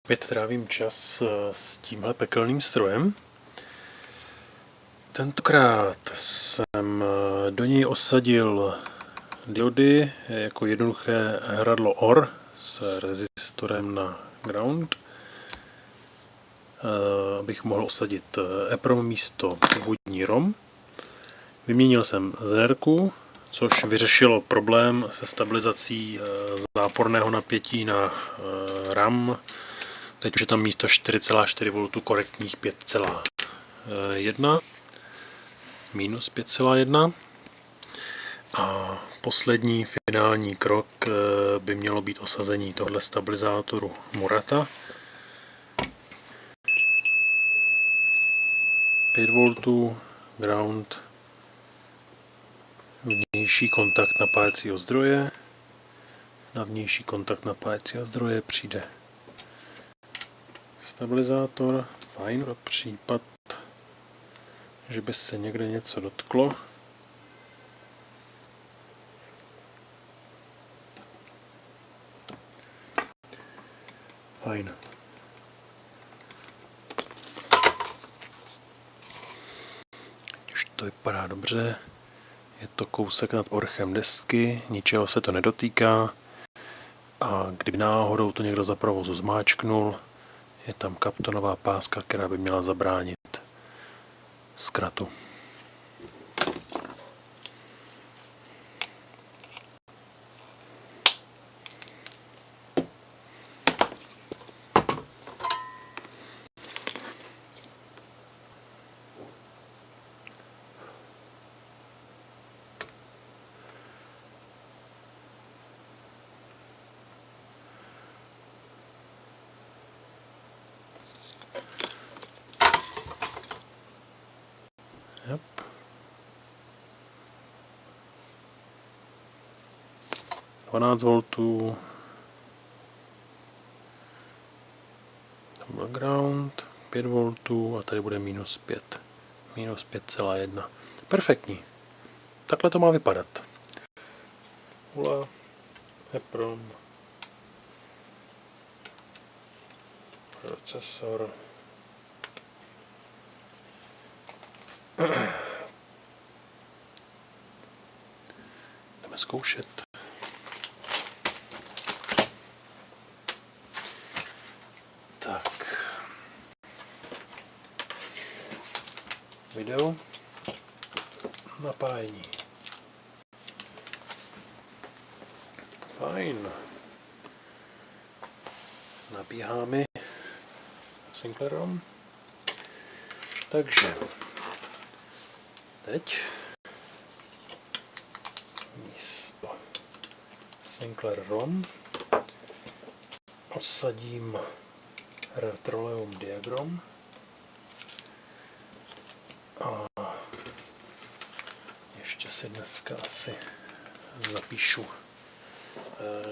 Opět trávím čas s tímhle pekelným strojem. Tentokrát jsem do něj osadil diody jako jednoduché hradlo OR s rezistorem na ground, abych mohl osadit EPROM místo původní ROM. Vyměnil jsem ZR-ku, což vyřešilo problém se stabilizací záporného napětí na RAM. Teď už je tam místo 4,4 V korektních 5,1, minus 5,1. A poslední finální krok by mělo být osazení tohle stabilizátoru Murata. 5 V, ground, vnější kontakt napájecího zdroje. Na vnější kontakt napájecího zdroje přijde stabilizátor. Fajn, pro případ, že by se někde něco dotklo. Fajn. Už to vypadá dobře. Je to kousek nad orchem desky, ničeho se to nedotýká. A kdyby náhodou to někdo za provozu zmáčknul, je tam kaptonová páska, která by měla zabránit zkratu. Yep. Dvanáct voltů. Ground, 5 V a tady bude minus 5. Minus 5,1. Perfektní. Takhle to má vypadat. ULA, EPROM, procesor. Jdeme zkoušet. Tak. Video. Napájení. Fajn. Nabíháme Sinclairom. Takže teď místo Sinclair ROM osadím Retroleum Diagram a ještě si dneska asi zapíšu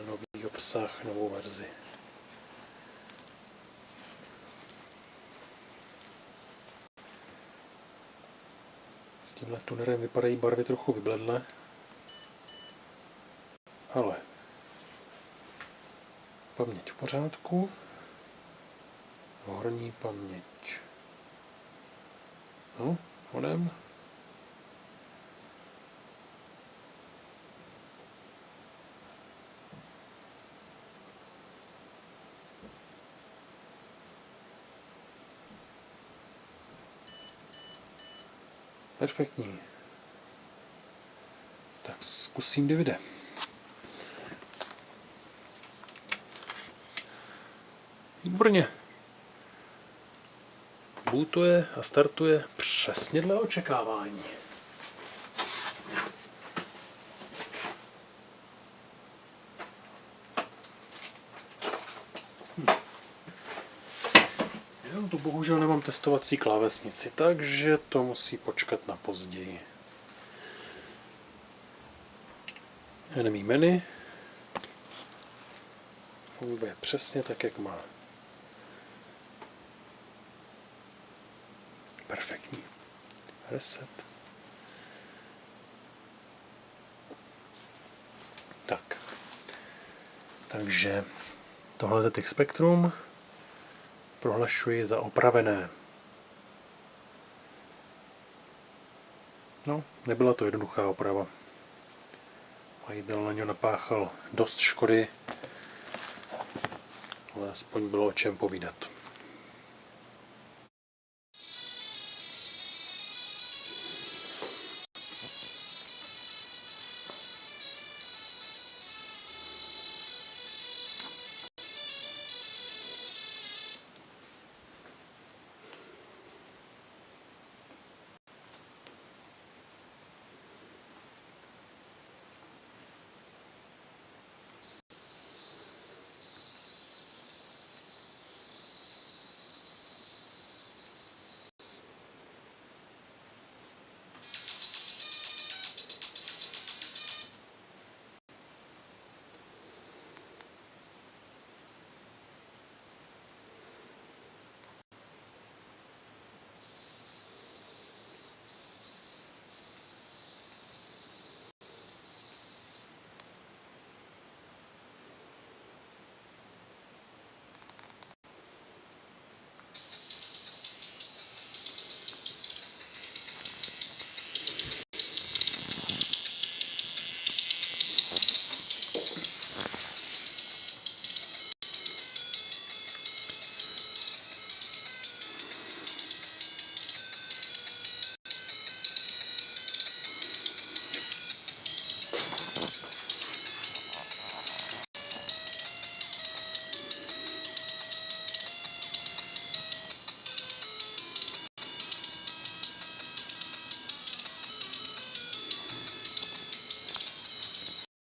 nový obsah, novou verzi. S tímhle tunerem vypadají barvy trochu vybledlé, ale paměť v pořádku, horní paměť, no, honem. Perfektní. Tak zkusím DVD. Výborně. Bootuje a startuje přesně dle očekávání. Já tu bohužel nemám testovací klávesnici, takže to musí počkat na později. Enemy menu funguje přesně tak, jak má. Perfektní. Reset. Tak. Takže tohle je ZX Spectrum. prohlašuji za opravené. No, nebyla to jednoduchá oprava. Majitel na něj napáchal dost škody, ale aspoň bylo o čem povídat.